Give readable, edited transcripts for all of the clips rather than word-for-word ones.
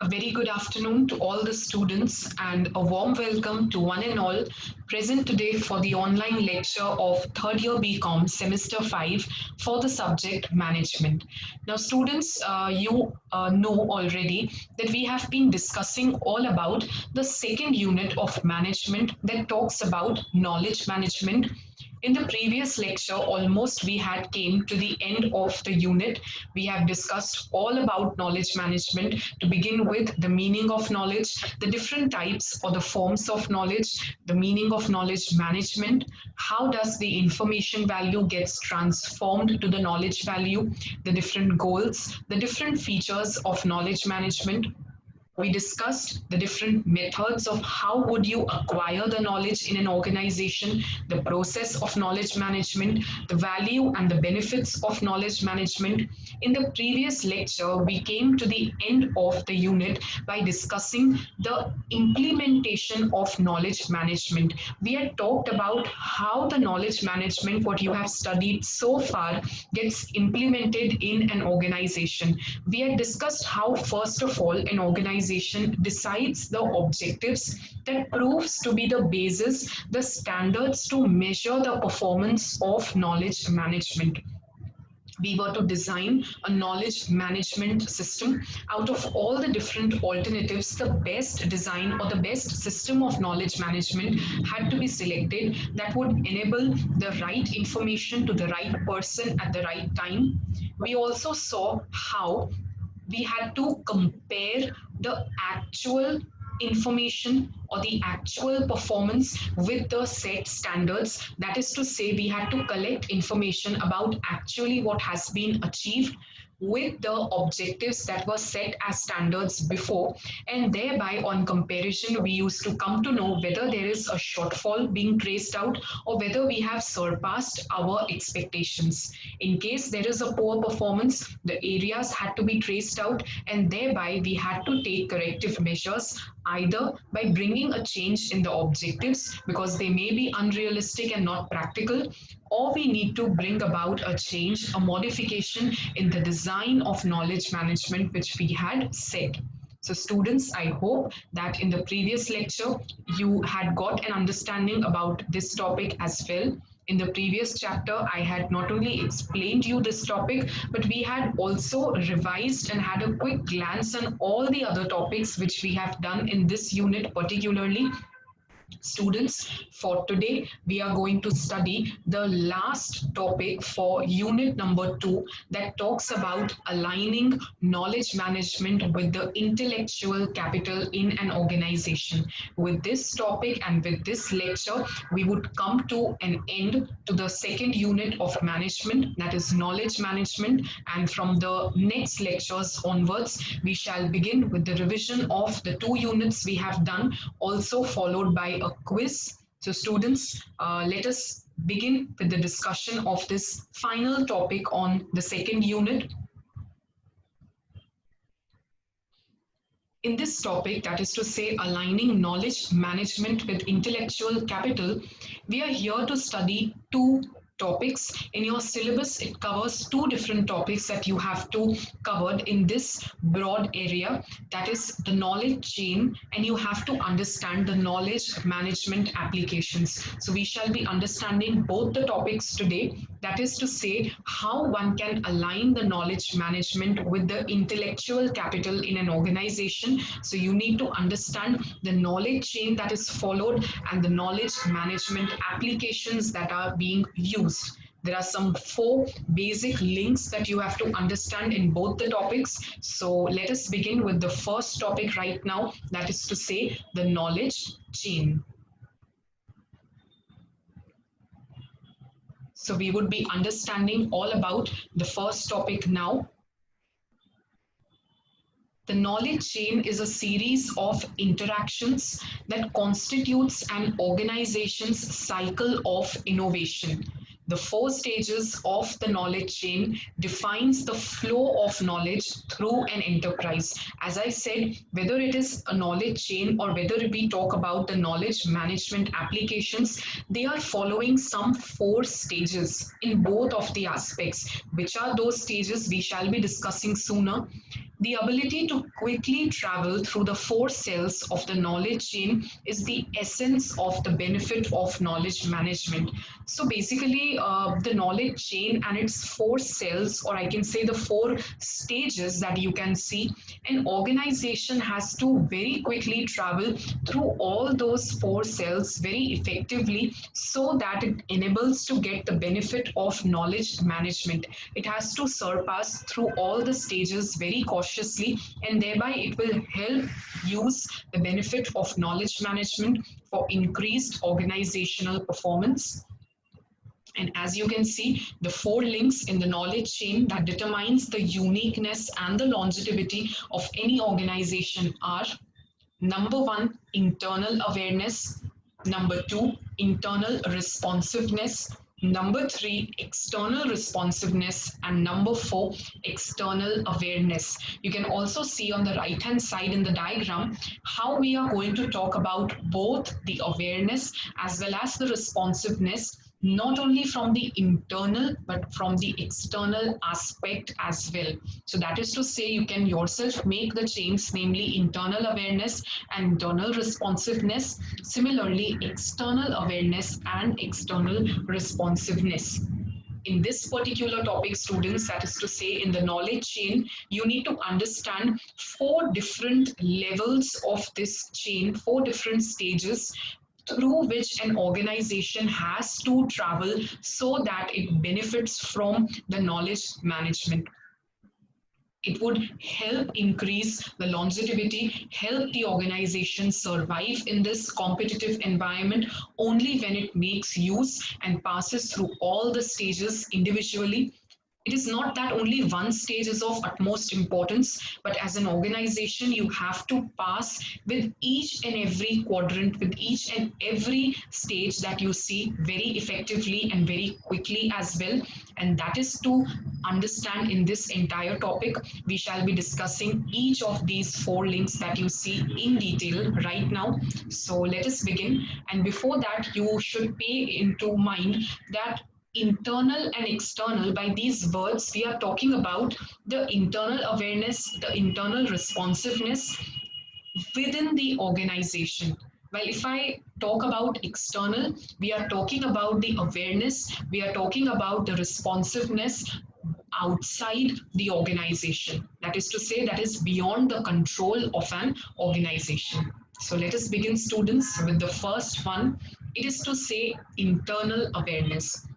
A very good afternoon to all the students and a warm welcome to one and all present today for the online lecture of third year BCom semester 5 for the subject management. Now students, you know already that we have been discussing all about the second unit of management that talks about knowledge management. In the previous lecture, almost we had came to the end of the unit. We have discussed all about knowledge management to begin with the meaning of knowledge, the different types or the forms of knowledge, the meaning of knowledge management, how does the information value gets transformed to the knowledge value, the different goals, the different features of knowledge management. We discussed the different methods of how would you acquire the knowledge in an organization, the process of knowledge management, the value and the benefits of knowledge management. In the previous lecture, we came to the end of the unit by discussing the implementation of knowledge management. We had talked about how the knowledge management, what you have studied so far, gets implemented in an organization. We had discussed how, first of all, an organization decides the objectives that proves to be the basis, the standards to measure the performance of knowledge management. We were to design a knowledge management system out of all the different alternatives. The best design or the best system of knowledge management had to be selected that would enable the right information to the right person at the right time. We also saw how we had to compare the actual information or the actual performance with the set standards. That is to say, we had to collect information about actually what has been achieved with the objectives that were set as standards before, and thereby on comparison we used to come to know whether there is a shortfall being traced out or whether we have surpassed our expectations. In case there is a poor performance, the areas had to be traced out, and thereby we had to take corrective measures either by bringing a change in the objectives because they may be unrealistic and not practical, or we need to bring about a change, a modification in the design of knowledge management which we had set. So, students, I hope that in the previous lecture you had got an understanding about this topic as well. In the previous chapter, I had not only explained you this topic, but we had also revised and had a quick glance on all the other topics which we have done in this unit particularly. Students, for today we are going to study the last topic for unit number 2 that talks about aligning knowledge management with the intellectual capital in an organization. With this topic and with this lecture, we would come to an end to the second unit of management, that is knowledge management, and from the next lectures onwards we shall begin with the revision of the two units we have done, also followed by a quiz. So, students, let us begin with the discussion of this final topic on the second unit. In this topic, that is to say, aligning knowledge management with intellectual capital, we are here to study two topics. In your syllabus, it covers two different topics that you have to cover in this broad area, that is the knowledge chain, and you have to understand the knowledge management applications. So we shall be understanding both the topics today, that is to say how one can align the knowledge management with the intellectual capital in an organization. So you need to understand the knowledge chain that is followed and the knowledge management applications that are being used. There are some four basic links that you have to understand in both the topics. So let us begin with the first topic right now, that is to say the knowledge chain. So we would be understanding all about the first topic now. The knowledge chain is a series of interactions that constitutes an organization's cycle of innovation. The four stages of the knowledge chain defines the flow of knowledge through an enterprise. As I said, whether it is a knowledge chain or whether we talk about the knowledge management applications, they are following some four stages in both of the aspects. Which are those stages we shall be discussing sooner. The ability to quickly travel through the four cells of the knowledge chain is the essence of the benefit of knowledge management. So basically, the knowledge chain and its four cells, or I can say the four stages that you can see, an organization has to very quickly travel through all those four cells very effectively so that it enables to get the benefit of knowledge management. It has to surpass through all the stages very cautiously, and thereby it will help use the benefit of knowledge management for increased organizational performance. And as you can see, the four links in the knowledge chain that determines the uniqueness and the longevity of any organization are: number one, internal awareness; number two, internal responsiveness; number three, external responsiveness; and number four, external awareness. You can also see on the right hand side in the diagram how we are going to talk about both the awareness as well as the responsiveness, not only from the internal but from the external aspect as well. So that is to say, you can yourself make the change, namely internal awareness and internal responsiveness, similarly external awareness and external responsiveness. In this particular topic, students, that is to say in the knowledge chain, you need to understand four different levels of this chain, four different stages through which an organization has to travel so that it benefits from the knowledge management. It would help increase the longevity, help the organization survive in this competitive environment only when it makes use and passes through all the stages individually. It is not that only one stage is of utmost importance, but as an organization, you have to pass with each and every quadrant, with each and every stage that you see very effectively and very quickly as well. And that is to understand in this entire topic. We shall be discussing each of these four links that you see in detail right now. So let us begin. And before that, you should pay into mind that internal and external, by these words we are talking about the internal awareness, the internal responsiveness within the organization. Well, if I talk about external, we are talking about the awareness, we are talking about the responsiveness outside the organization, that is to say, that is beyond the control of an organization. So let us begin, students, with the first one. It is to say internal awareness.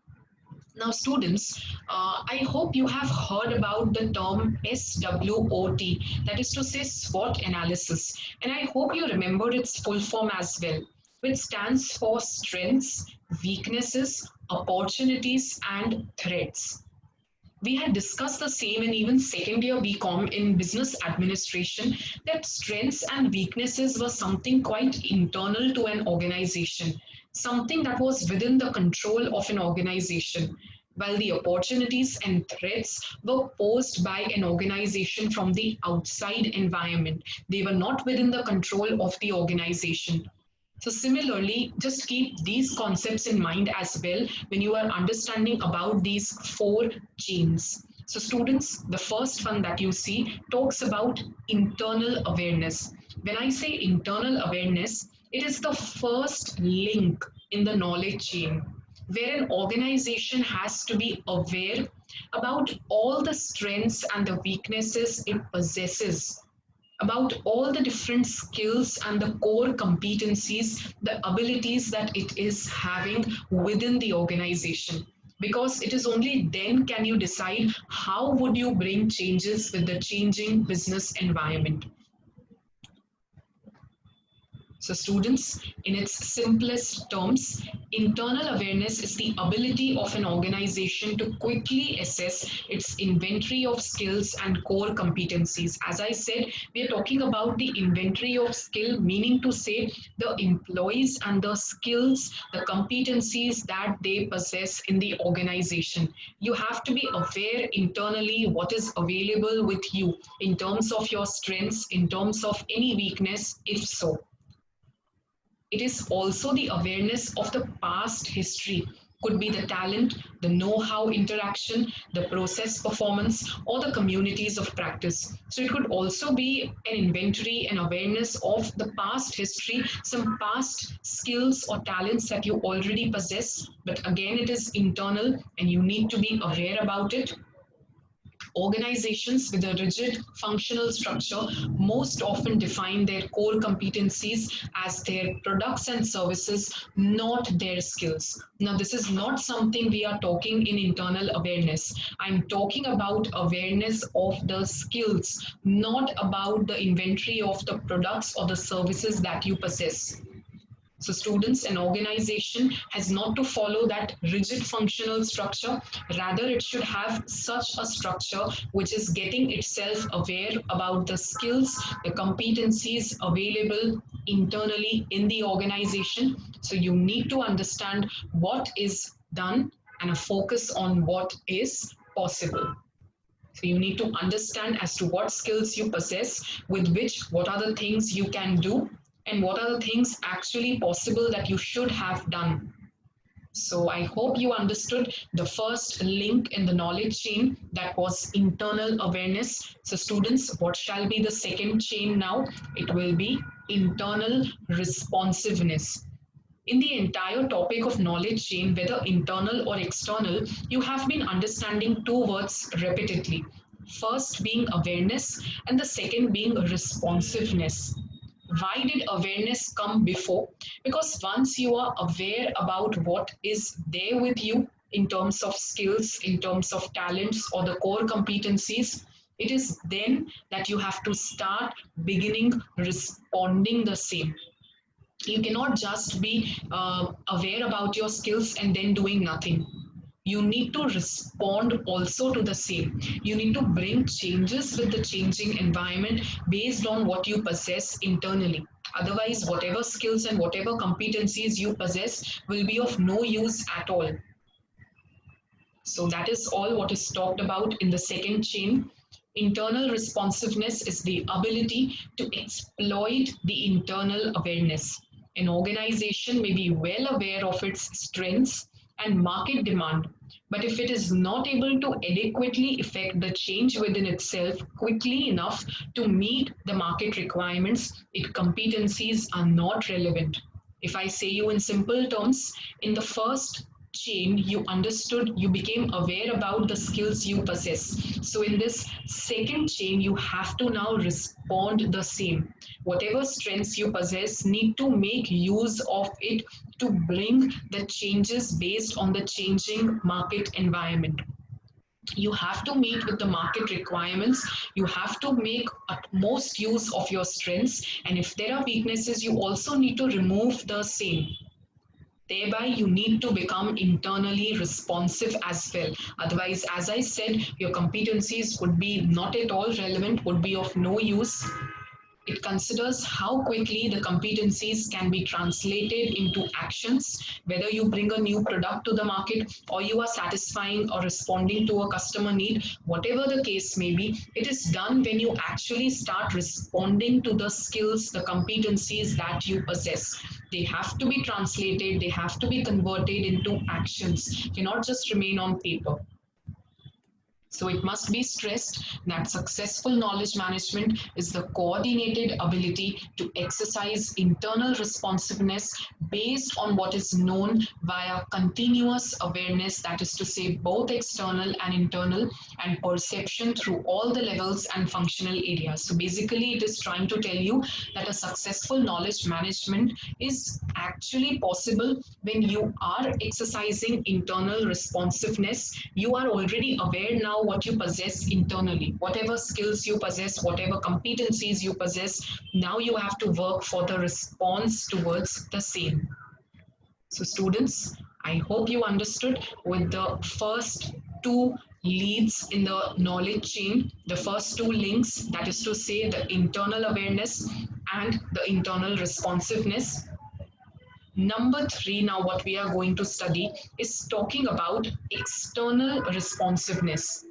Now, students, I hope you have heard about the term SWOT, that is to say SWOT analysis, and I hope you remember its full form as well, which stands for strengths, weaknesses, opportunities, and threats. We had discussed the same in even second year BCom in business administration, that strengths and weaknesses were something quite internal to an organization, something that was within the control of an organization, while the opportunities and threats were posed by an organization from the outside environment. They were not within the control of the organization. So similarly, just keep these concepts in mind as well when you are understanding about these four chains. So students, the first one that you see talks about internal awareness. When I say internal awareness, it is the first link in the knowledge chain where an organization has to be aware about all the strengths and the weaknesses it possesses, about all the different skills and the core competencies, the abilities that it is having within the organization. Because it is only then can you decide how would you bring changes with the changing business environment. So students, in its simplest terms, internal awareness is the ability of an organization to quickly assess its inventory of skills and core competencies. As I said, we are talking about the inventory of skill, meaning to say the employees and the skills, the competencies that they possess in the organization. You have to be aware internally what is available with you in terms of your strengths, in terms of any weakness, if so. It is also the awareness of the past history, Could be the talent, the know-how interaction, the process performance, or the communities of practice. So it could also be an inventory and awareness of the past history, some past skills or talents that you already possess, but again, it is internal and you need to be aware about it. Organizations with a rigid functional structure most often define their core competencies as their products and services, not their skills. Now, this is not something we are talking in internal awareness. I'm talking about awareness of the skills, not about the inventory of the products or the services that you possess. So students and organization has not to follow that rigid functional structure. Rather, it should have such a structure which is getting itself aware about the skills, the competencies available internally in the organization. So you need to understand what is done and a focus on what is possible. So you need to understand as to what skills you possess, with which, what are the things you can do, and what are the things actually possible that you should have done. So I hope you understood the first link in the knowledge chain, that was internal awareness. So students, what shall be the second chain now? It will be internal responsiveness. In the entire topic of knowledge chain, whether internal or external, you have been understanding two words repeatedly. First being awareness, and the second being responsiveness. Why did awareness come before? Because once you are aware about what is there with you in terms of skills, in terms of talents, or the core competencies, it is then that you have to start beginning responding the same. You cannot just be aware about your skills and then doing nothing. You need to respond also to the same. You need to bring changes with the changing environment based on what you possess internally. Otherwise, whatever skills and whatever competencies you possess will be of no use at all. So that is all what is talked about in the second chain. Internal responsiveness is the ability to exploit the internal awareness. An organization may be well aware of its strengths and market demand, but if it is not able to adequately effect the change within itself quickly enough to meet the market requirements, its competencies are not relevant. If I say you in simple terms, in the first chain, you understood, you became aware about the skills you possess. So in this second chain, you have to now respond the same. Whatever strengths you possess, need to make use of it to bring the changes based on the changing market environment. You have to meet with the market requirements. You have to make utmost use of your strengths, and if there are weaknesses, you also need to remove the same. Thereby, you need to become internally responsive as well. Otherwise, as I said, your competencies would be not at all relevant, would be of no use. It considers how quickly the competencies can be translated into actions, whether you bring a new product to the market or you are satisfying or responding to a customer need, whatever the case may be, it is done when you actually start responding to the skills, the competencies that you possess. They have to be translated, they have to be converted into actions, cannot just remain on paper. So it must be stressed that successful knowledge management is the coordinated ability to exercise internal responsiveness based on what is known via continuous awareness, that is to say, both external and internal, and perception through all the levels and functional areas. So basically, it is trying to tell you that a successful knowledge management is actually possible when you are exercising internal responsiveness. You are already aware now what you possess internally, whatever skills you possess, whatever competencies you possess. Now you have to work for the response towards the same. So students, I hope you understood with the first two leads in the knowledge chain, the first two links, that is to say the internal awareness and the internal responsiveness. Number three, now what we are going to study is talking about external responsiveness.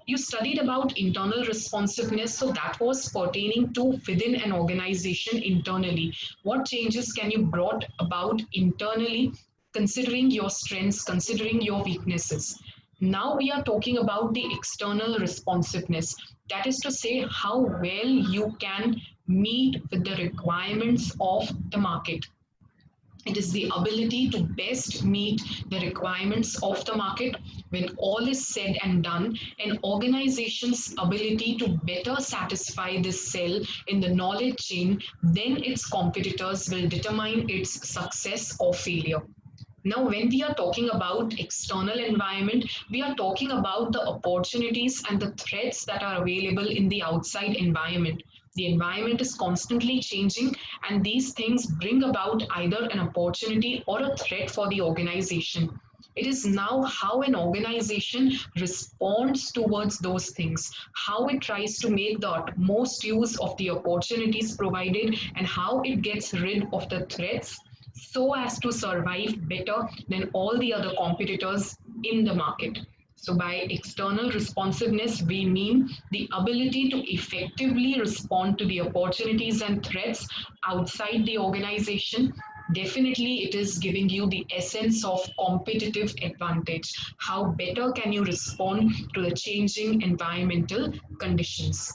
You studied about internal responsiveness, so that was pertaining to within an organization internally. What changes can you brought about internally considering your strengths, considering your weaknesses. Now we are talking about the external responsiveness. That is to say, how well you can meet with the requirements of the market. It is the ability to best meet the requirements of the market. When all is said and done, an organization's ability to better satisfy this cell in the knowledge chain, then its competitors will determine its success or failure. Now, when we are talking about external environment, we are talking about the opportunities and the threats that are available in the outside environment. The environment is constantly changing, and these things bring about either an opportunity or a threat for the organization. It is now how an organization responds towards those things, how it tries to make the utmost use of the opportunities provided, and how it gets rid of the threats so as to survive better than all the other competitors in the market. So, by external responsiveness, we mean the ability to effectively respond to the opportunities and threats outside the organization. Definitely, it is giving you the essence of competitive advantage. How better can you respond to the changing environmental conditions?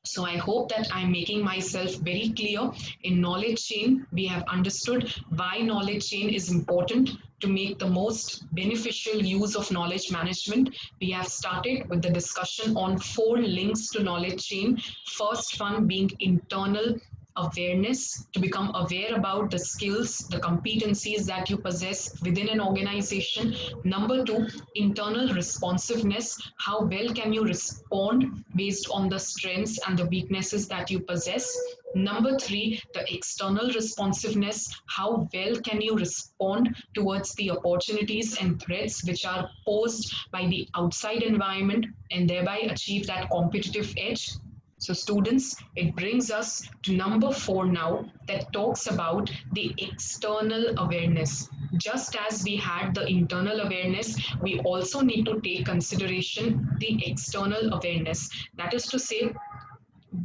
So I hope that I'm making myself very clear. In knowledge chain, we have understood why knowledge chain is important to make the most beneficial use of knowledge management. We have started with the discussion on 4 links to knowledge chain. First one being internal awareness, to become aware about the skills, the competencies that you possess within an organization. Number 2, internal responsiveness. How well can you respond based on the strengths and the weaknesses that you possess? Number 3, the external responsiveness. How well can you respond towards the opportunities and threats which are posed by the outside environment and thereby achieve that competitive edge? So students, it brings us to number 4 now, that talks about the external awareness. Just as we had the internal awareness, we also need to take consideration the external awareness. That is to say,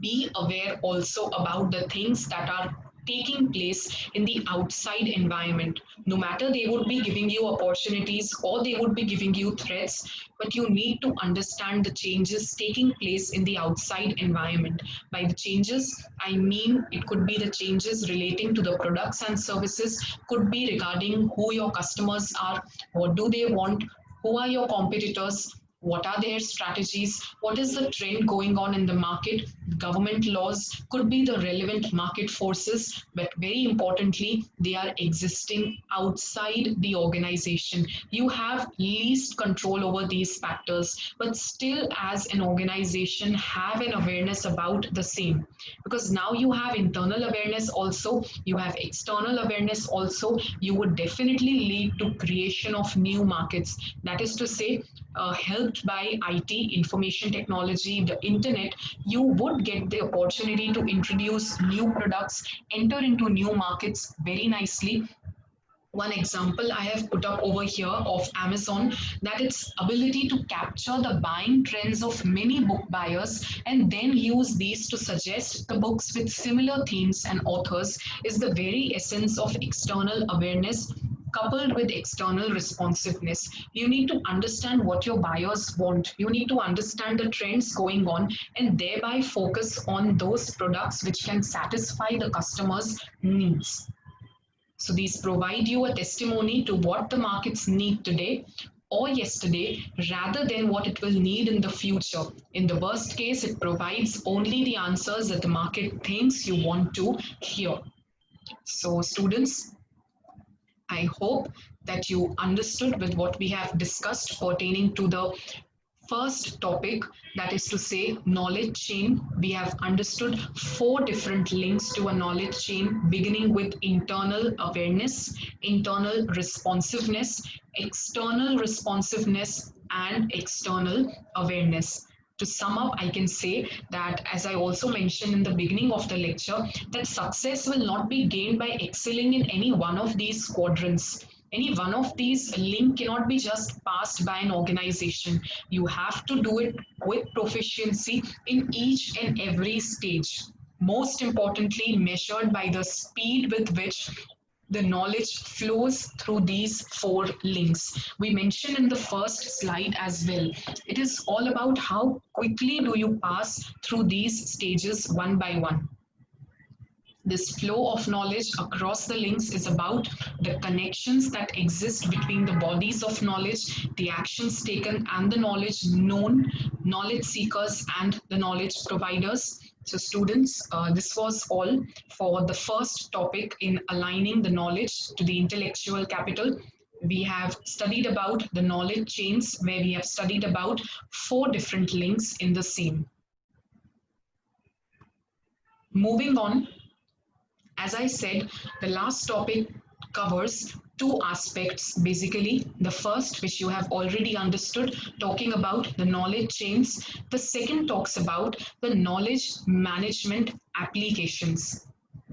be aware also about the things that are taking place in the outside environment. No matter they would be giving you opportunities or they would be giving you threats, but you need to understand the changes taking place in the outside environment. By the changes, I mean it could be the changes relating to the products and services, could be regarding who your customers are, what do they want, who are your competitors, what are their strategies, what is the trend going on in the market, government laws, could be the relevant market forces, but very importantly, they are existing outside the organization. You have least control over these factors, but still, as an organization, have an awareness about the same. Because now you have internal awareness also, you have external awareness also, you would definitely lead to creation of new markets. That is to say, helped by IT, information technology, the internet, you would get the opportunity to introduce new products, enter into new markets very nicely. One example I have put up over here of Amazon, that its ability to capture the buying trends of many book buyers and then use these to suggest the books with similar themes and authors, is the very essence of external awareness coupled with external responsiveness. You need to understand what your buyers want. You need to understand the trends going on and thereby focus on those products which can satisfy the customer's needs. So these provide you a testimony to what the markets need today or yesterday rather than what it will need in the future. In the worst case, it provides only the answers that the market thinks you want to hear. So students, I hope that you understood with what we have discussed pertaining to the first topic, that is to say, knowledge chain. We have understood 4 different links to a knowledge chain, beginning with internal awareness, internal responsiveness, external responsiveness, and external awareness. To sum up, I can say that, as I also mentioned in the beginning of the lecture, that success will not be gained by excelling in any one of these quadrants. Any one of these link cannot be just passed by an organization. You have to do it with proficiency in each and every stage. Most importantly, measured by the speed with which The knowledge flows through these four links. We mentioned in the first slide as well. It is all about how quickly do you pass through these stages one by one. This flow of knowledge across the links is about the connections that exist between the bodies of knowledge, the actions taken, and the knowledge known, knowledge seekers, and the knowledge providers. So, students, this was all for the first topic in aligning the knowledge to the intellectual capital. We have studied about the knowledge chains, where we have studied about four different links in the same. Moving on, as I said, the last topic covers two aspects basically. The first, which you have already understood, talking about the knowledge chains. The second talks about the knowledge management applications.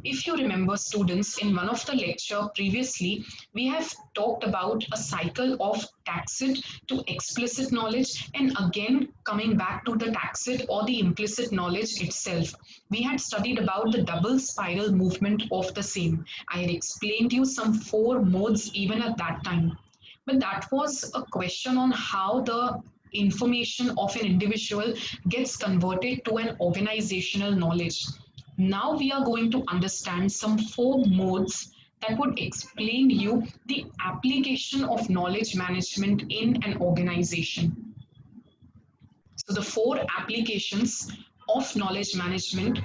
If you remember, students, in one of the lecture previously, we have talked about a cycle of tacit to explicit knowledge, and again coming back to the tacit or the implicit knowledge itself. We had studied about the double spiral movement of the same. I had explained you some four modes even at that time. But that was a question on how the information of an individual gets converted to an organizational knowledge. Now we are going to understand some four modes that would explain you the application of knowledge management in an organization. So the four applications of knowledge management,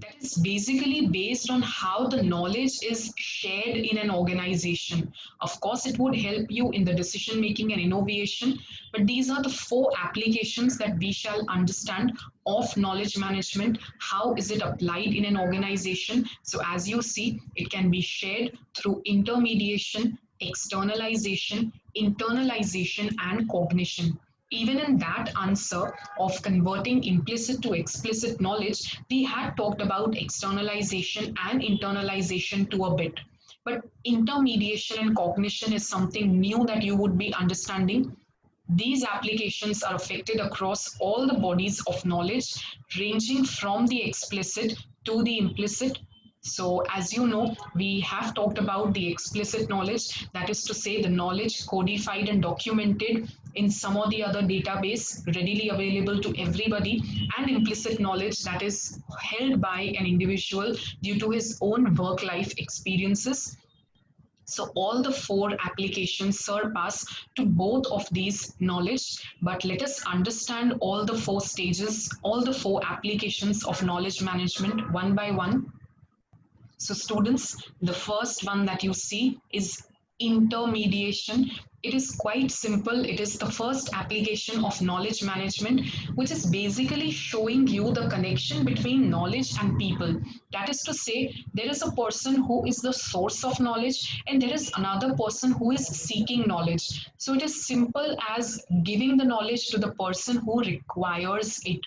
that is basically based on how the knowledge is shared in an organization. Of course, it would help you in the decision making and innovation, but these are the four applications that we shall understand of knowledge management. How is it applied in an organization? So as you see, it can be shared through intermediation, externalization, internalization, and cognition. Even in that answer of converting implicit to explicit knowledge, we had talked about externalization and internalization to a bit. But intermediation and cognition is something new that you would be understanding. These applications are affected across all the bodies of knowledge, ranging from the explicit to the implicit. So, as you know, we have talked about the explicit knowledge, that is to say, the knowledge codified and documented in some or the other database, readily available to everybody, and implicit knowledge that is held by an individual due to his own work life experiences. So all the four applications surpass to both of these knowledge, but let us understand all the four stages, all the four applications of knowledge management one by one. So students, the first one that you see is intermediation. It is quite simple. It is the first application of knowledge management, which is basically showing you the connection between knowledge and people. That is to say, there is a person who is the source of knowledge and there is another person who is seeking knowledge. So it is simple as giving the knowledge to the person who requires it.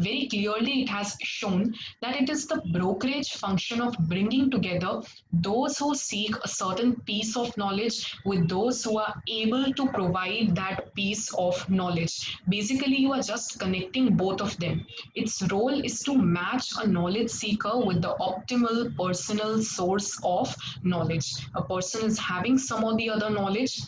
Very clearly it has shown that it is the brokerage function of bringing together those who seek a certain piece of knowledge with those who are able to provide that piece of knowledge. Basically, you are just connecting both of them. Its role is to match a knowledge seeker with the optimal personal source of knowledge. A person is having some or the other knowledge,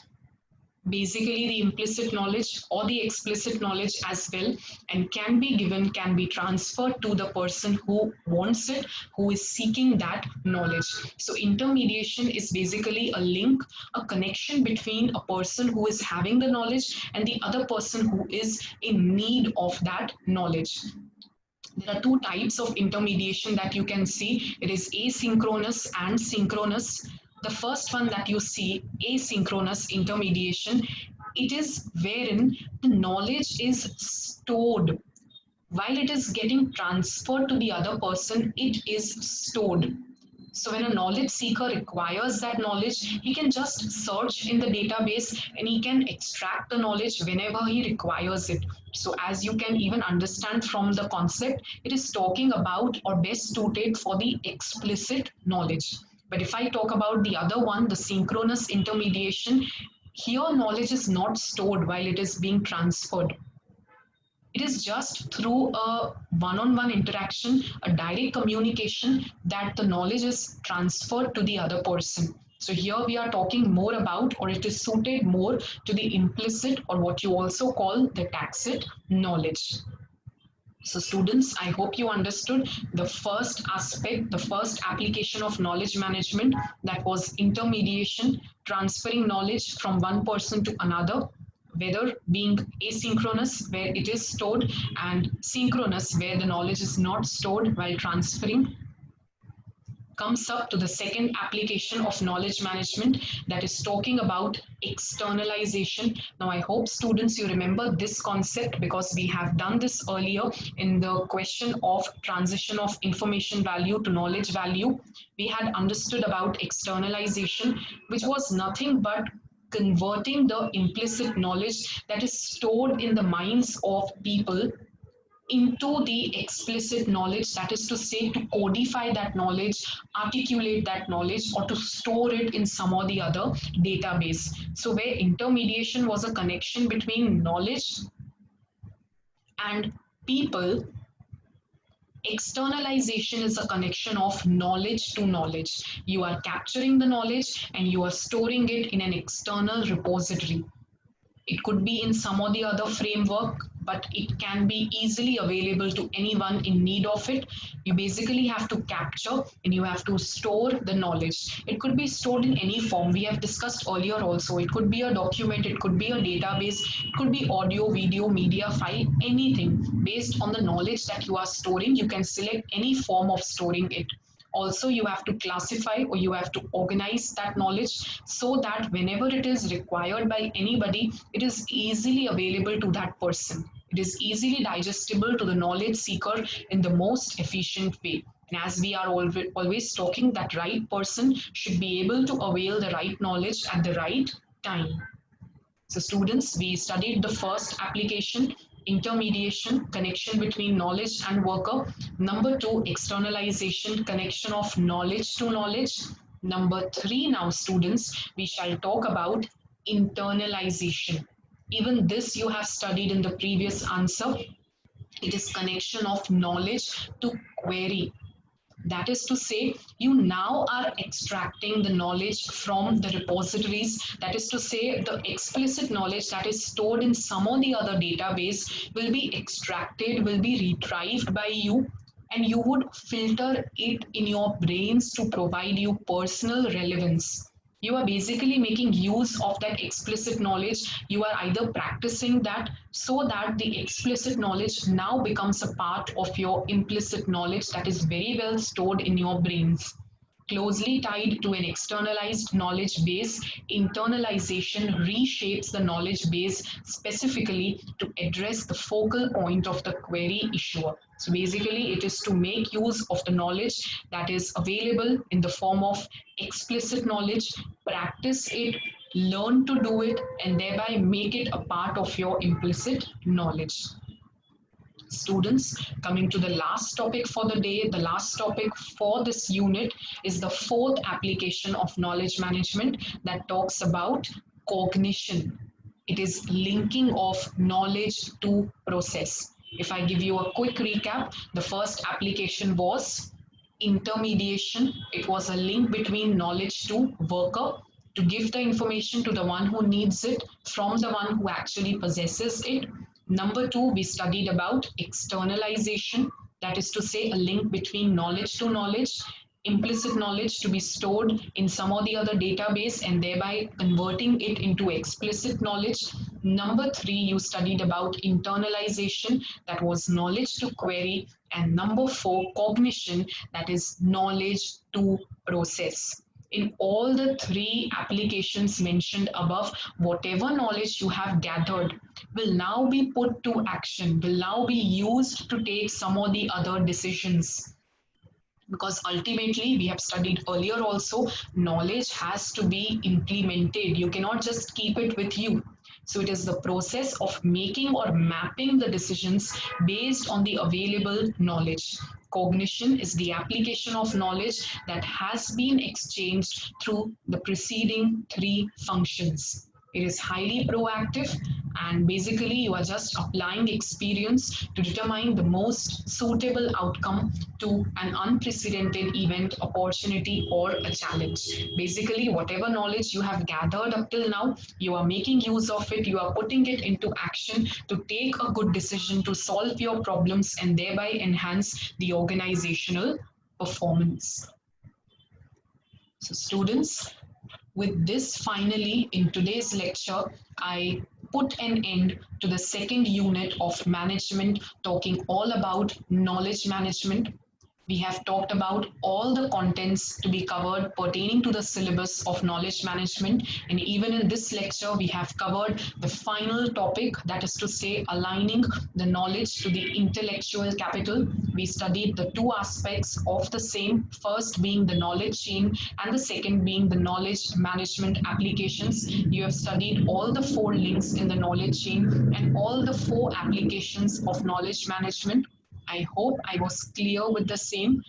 basically the implicit knowledge or the explicit knowledge as well, and can be given, can be transferred to the person who wants it, who is seeking that knowledge. So intermediation is basically a link, a connection between a person who is having the knowledge and the other person who is in need of that knowledge. There are two types of intermediation that you can see. It is asynchronous and synchronous. The first one that you see, asynchronous intermediation, it is wherein the knowledge is stored. While it is getting transferred to the other person, it is stored. So when a knowledge seeker requires that knowledge, he can just search in the database and he can extract the knowledge whenever he requires it. So as you can even understand from the concept, it is talking about or best suited for the explicit knowledge. But if I talk about the other one, the synchronous intermediation, here knowledge is not stored while it is being transferred. It is just through a one-on-one interaction, a direct communication, that the knowledge is transferred to the other person. So here we are talking more about, or it is suited more to the implicit, or what you also call the tacit knowledge. So students, I hope you understood the first aspect, the first application of knowledge management, that was intermediation, transferring knowledge from one person to another, whether being asynchronous where it is stored, and synchronous where the knowledge is not stored while transferring. Comes up to the second application of knowledge management, that is talking about externalization. Now, I hope students you remember this concept, because we have done this earlier in the question of transition of information value to knowledge value. We had understood about externalization, which was nothing but converting the implicit knowledge that is stored in the minds of people into the explicit knowledge, that is to say, to codify that knowledge, articulate that knowledge, or to store it in some or the other database. So, where intermediation was a connection between knowledge and people, externalization is a connection of knowledge to knowledge. You are capturing the knowledge and you are storing it in an external repository. It could be in some or the other framework, but it can be easily available to anyone in need of it. You basically have to capture and you have to store the knowledge. It could be stored in any form. We have discussed earlier also. It could be a document, it could be a database, it could be audio, video, media file, anything. Based on the knowledge that you are storing, you can select any form of storing it. Also, you have to classify, or you have to organize that knowledge so that whenever it is required by anybody, it is easily available to that person. It is easily digestible to the knowledge seeker in the most efficient way. And as we are always talking, that right person should be able to avail the right knowledge at the right time. So students, we studied the first application, intermediation, connection between knowledge and worker. Number two, externalization, connection of knowledge to knowledge. Number three, now students, we shall talk about internalization. Even this you have studied in the previous answer. It is connection of knowledge to query. That is to say, you now are extracting the knowledge from the repositories. That is to say, the explicit knowledge that is stored in some or the other database will be extracted, will be retrieved by you, and you would filter it in your brains to provide you personal relevance. You are basically making use of that explicit knowledge. You are either practicing that so that the explicit knowledge now becomes a part of your implicit knowledge that is very well stored in your brains. Closely tied to an externalized knowledge base, internalization reshapes the knowledge base specifically to address the focal point of the query issuer. So basically, it is to make use of the knowledge that is available in the form of explicit knowledge, practice it, learn to do it, and thereby make it a part of your implicit knowledge. Students, coming to the last topic for the day, the last topic for this unit is the fourth application of knowledge management, that talks about cognition. It is linking of knowledge to process. If I give you a quick recap, the first application was intermediation. It was a link between knowledge to worker, to give the information to the one who needs it from the one who actually possesses it. Number two, we studied about externalization, that is to say, a link between knowledge to knowledge, implicit knowledge to be stored in some or the other database and thereby converting it into explicit knowledge. Number three, you studied about internalization, that was knowledge to query. And number four, cognition, that is knowledge to process. In all the three applications mentioned above, whatever knowledge you have gathered will now be put to action, will now be used to take some or the other decisions. Because ultimately, we have studied earlier also, knowledge has to be implemented. You cannot just keep it with you. So it is the process of making or mapping the decisions based on the available knowledge. Cognition is the application of knowledge that has been exchanged through the preceding three functions. It is highly proactive, and basically you are just applying experience to determine the most suitable outcome to an unprecedented event, opportunity, or a challenge. Basically, whatever knowledge you have gathered up till now, you are making use of it, you are putting it into action to take a good decision to solve your problems and thereby enhance the organizational performance. So, students, with this, finally, in today's lecture, I put an end to the second unit of management, talking all about knowledge management. We have talked about all the contents to be covered pertaining to the syllabus of knowledge management. And even in this lecture, we have covered the final topic, that is to say, aligning the knowledge to the intellectual capital. We studied the two aspects of the same, first being the knowledge chain, and the second being the knowledge management applications. You have studied all the four links in the knowledge chain and all the four applications of knowledge management. I hope I was clear with the same.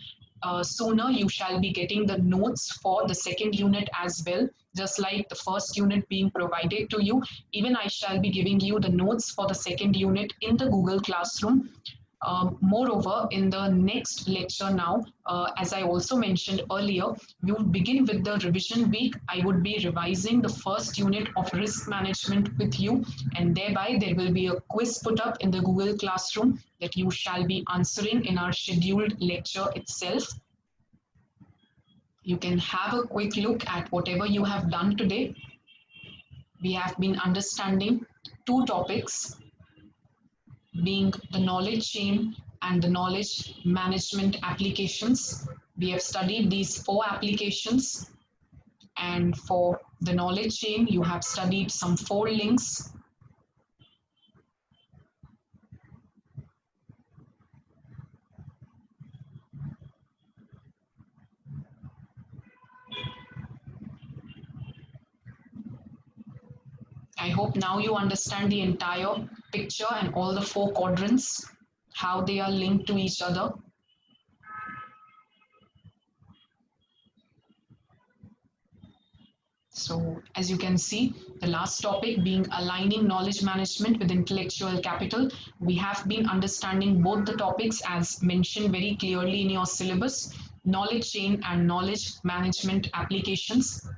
Sooner you shall be getting the notes for the second unit as well, just like the first unit being provided to you. Even I shall be giving you the notes for the second unit in the Google Classroom. Moreover, in the next lecture now, as I also mentioned earlier, we will begin with the revision week. I would be revising the first unit of risk management with you, and thereby there will be a quiz put up in the Google Classroom that you shall be answering in our scheduled lecture itself. You can have a quick look at whatever you have done today. We have been understanding two topics, being the knowledge chain and the knowledge management applications. We have studied these four applications, and for the knowledge chain, you have studied some four links. I hope now you understand the entire picture and all the four quadrants, how they are linked to each other. So as you can see, the last topic being aligning knowledge management with intellectual capital, we have been understanding both the topics as mentioned very clearly in your syllabus, knowledge chain and knowledge management applications.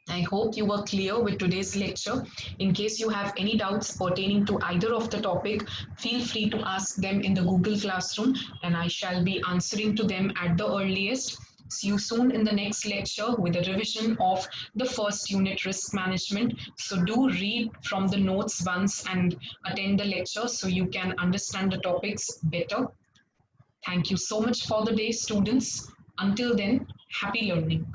I hope you were clear with today's lecture. In case you have any doubts pertaining to either of the topic, feel free to ask them in the Google Classroom and I shall be answering to them at the earliest. See you soon in the next lecture with a revision of the first unit, risk management. So do read from the notes once and attend the lecture so you can understand the topics better. Thank you so much for the day, students. Until then, happy learning.